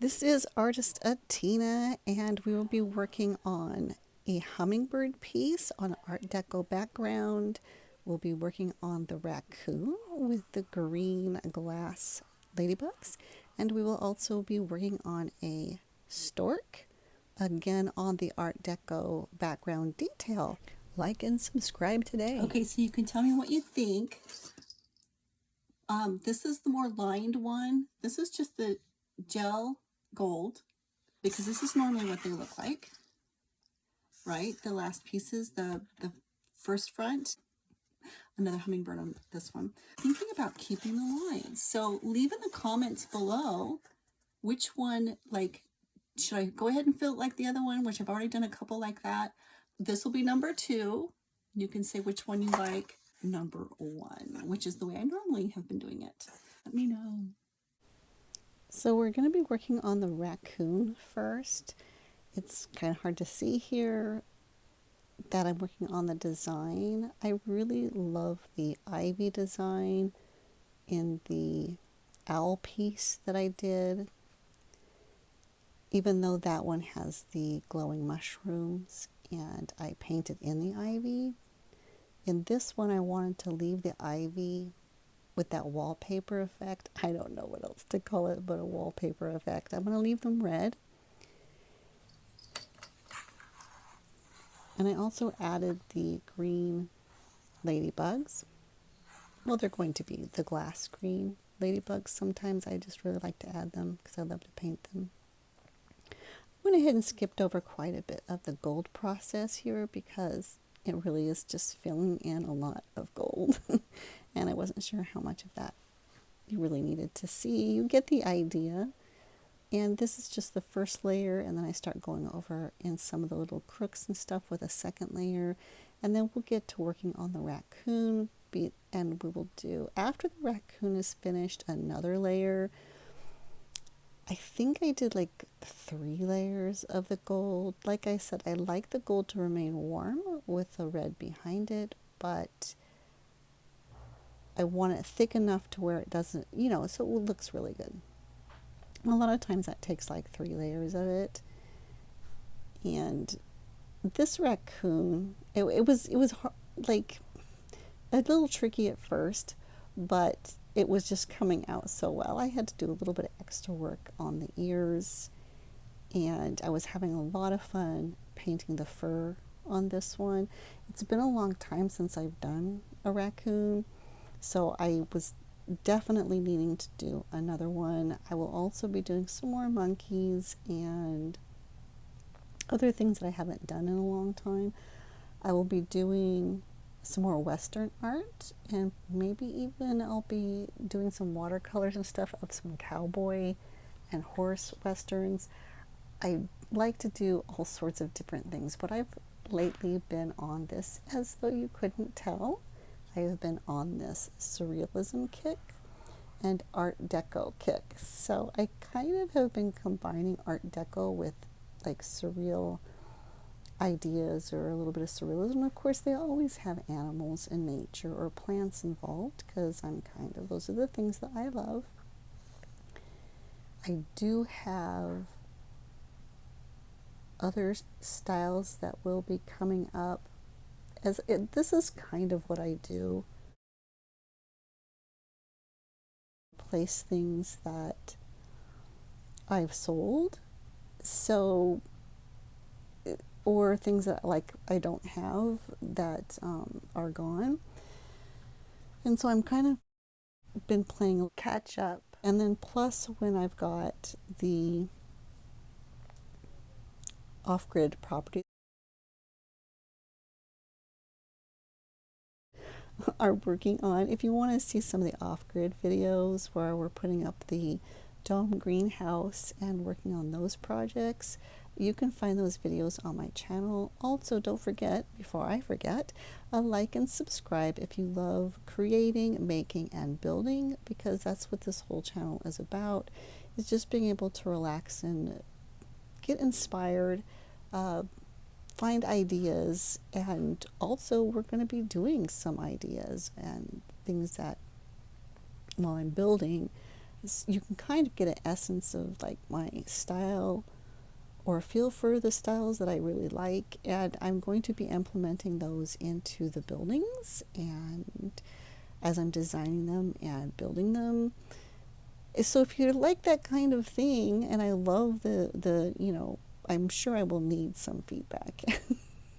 This is artist Atina, and we will be working on a hummingbird piece on Art Deco background. We'll be working on the raccoon with the green glass ladybugs, and we will also be working on a stork, again on the Art Deco background detail. Like and subscribe today. Okay, so you can tell me what you think. This is the more lined one. This is just the gel gold, because this is normally what they look like, right? The last pieces, the first front, another hummingbird on this one. Thinking about keeping the lines. So leave in the comments below which one, like, should I go ahead and fill it like the other one, which I've already done a couple like that. This will be number 2. You can say which one you like. Number 1, which is the way I normally have been doing it. Let me know. So we're going to be working on the raccoon first. It's kind of hard to see here that I'm working on the design. I really love the ivy design in the owl piece that I did, even though that one has the glowing mushrooms and I painted in the ivy. In this one, I wanted to leave the ivy with that wallpaper effect. I don't know what else to call it but a wallpaper effect. I'm going to leave them red. And I also added the green ladybugs. Well, they're going to be the glass green ladybugs. Sometimes I just really like to add them because I love to paint them. I went ahead and skipped over quite a bit of the gold process here because it really is just filling in a lot of gold. And I wasn't sure how much of that you really needed to see. You get the idea. And this is just the first layer, and then I start going over in some of the little crooks and stuff with a second layer. And then we'll get to working on the raccoon, and we will do, after the raccoon is finished, another layer. I think I did like 3 layers of the gold. Like I said, I like the gold to remain warm with the red behind it, but I want it thick enough to where it doesn't, so it looks really good. A lot of times that takes like 3 layers of it. And this raccoon, it was like a little tricky at first, but it was just coming out so well. I had to do a little bit of extra work on the ears, and I was having a lot of fun painting the fur on this one. It's been a long time since I've done a raccoon, so I was definitely needing to do another one. I will also be doing some more monkeys and other things that I haven't done in a long time. I will be doing some more Western art, and maybe even I'll be doing some watercolors and stuff of some cowboy and horse westerns. I like to do all sorts of different things, but I've lately been on this, as though you couldn't tell, I have been on this surrealism kick and Art Deco kick. So I kind of have been combining Art Deco with like surreal ideas or a little bit of surrealism. Of course, they always have animals and nature or plants involved because those are the things that I love. I do have other styles that will be coming up. This is kind of what I do. Place things that I've sold, so, or things that like I don't have that are gone. And so I'm kind of been playing catch up. And then plus when I've got the off-grid property are working on. If you want to see some of the off-grid videos where we're putting up the dome greenhouse and working on those projects, you can find those videos on my channel. Also, don't forget, before I forget, like and subscribe if you love creating, making, and building, because that's what this whole channel is about, is just being able to relax and get inspired, find ideas, and also we're going to be doing some ideas and things that while I'm building you can kind of get an essence of like my style or feel for the styles that I really like, and I'm going to be implementing those into the buildings and as I'm designing them and building them. So if you like that kind of thing, and I love the I'm sure I will need some feedback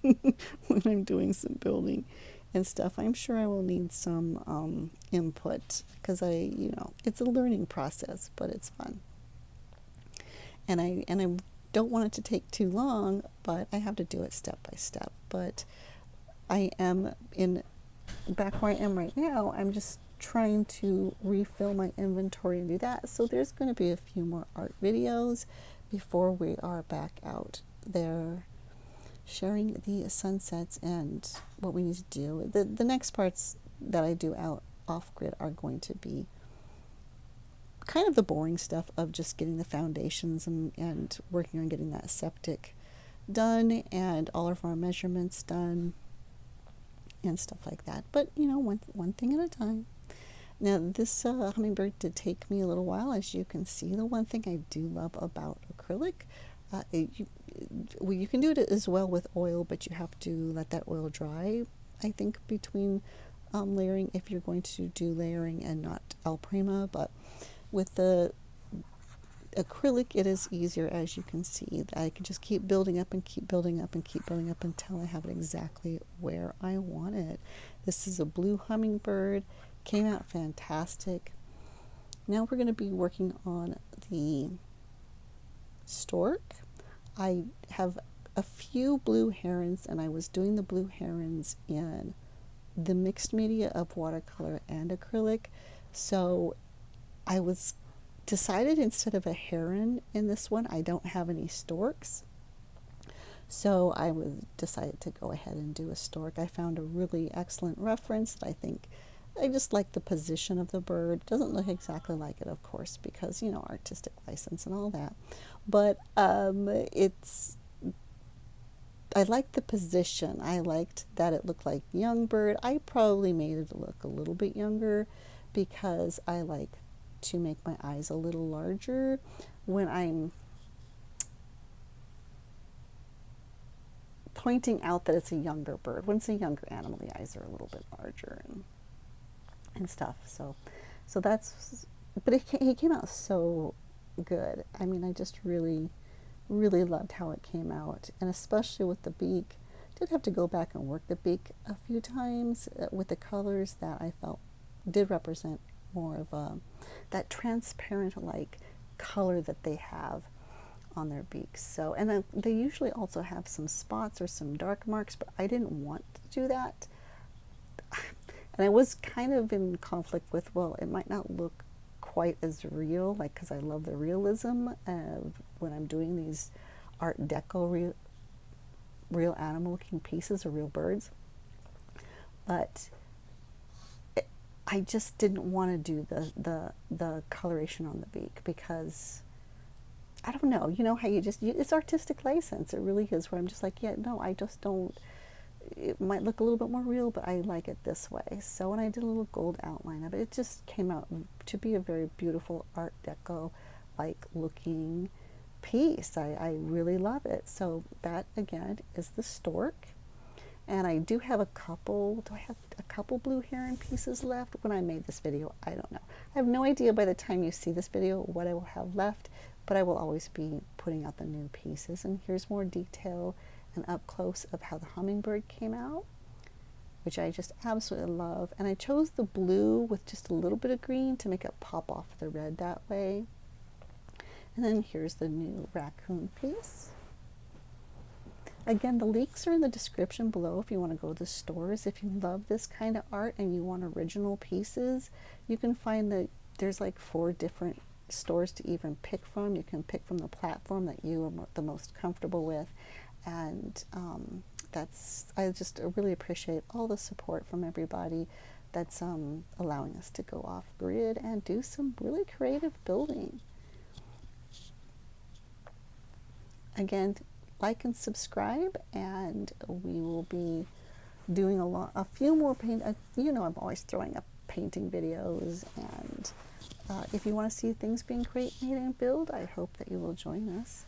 when I'm doing some building and stuff. I'm sure I will need some input because it's a learning process, but it's fun. And I don't want it to take too long, but I have to do it step by step. But I am in back where I am right now. I'm just trying to refill my inventory and do that. So there's going to be a few more art videos before we are back out there sharing the sunsets and what we need to do. The next parts that I do out off grid are going to be kind of the boring stuff of just getting the foundations and working on getting that septic done and all of our measurements done and stuff like that. But one thing at a time. Now this hummingbird did take me a little while, as you can see. The one thing I do love about acrylic, you can do it as well with oil, but you have to let that oil dry, I think, between layering, if you're going to do layering and not al prima. But with the acrylic, it is easier, as you can see. I can just keep building up and keep building up and keep building up until I have it exactly where I want it. This is a blue hummingbird. Came out fantastic. Now we're going to be working on the stork. I have a few blue herons, and I was doing the blue herons in the mixed media of watercolor and acrylic. So I was decided, instead of a heron in this one, I don't have any storks. So I decided to go ahead and do a stork. I found a really excellent reference that I just like the position of the bird. It doesn't look exactly like it, of course, because, artistic license and all that. But I liked the position. I liked that it looked like young bird. I probably made it look a little bit younger because I like to make my eyes a little larger when I'm pointing out that it's a younger bird. When it's a younger animal, the eyes are a little bit larger and stuff. So that's, but he came out so good. I mean, I just really, really loved how it came out, and especially with the beak. Did have to go back and work the beak a few times with the colors that I felt did represent more of that transparent like color that they have on their beaks. So, and then they usually also have some spots or some dark marks, but I didn't want to do that. And I was kind of in conflict with, well, it might not look quite as real, like, because I love the realism when I'm doing these art deco real animal looking pieces or real birds. But I just didn't want to do the coloration on the beak because I don't know. You know how it's artistic license. It really is, where I'm just like, yeah, no, I just don't. It might look a little bit more real, but I like it this way. So when I did a little gold outline of it, it just came out to be a very beautiful art deco like looking piece. I really love it. So that again is the stork. And I do have a couple, do I have a couple blue heron pieces left when I made this video? I don't know. I have no idea by the time you see this video what I will have left, but I will always be putting out the new pieces. And here's more detail and up close of how the hummingbird came out, which I just absolutely love. And I chose the blue with just a little bit of green to make it pop off the red that way. And then here's the new raccoon piece. Again, the links are in the description below if you want to go to the stores. If you love this kind of art and you want original pieces, you can find that there's like 4 different stores to even pick from. You can pick from the platform that you are the most comfortable with. And I just really appreciate all the support from everybody that's allowing us to go off grid and do some really creative building. Again, like and subscribe, and we will be doing a few more I'm always throwing up painting videos and If you want to see things being created and build, I hope that you will join us.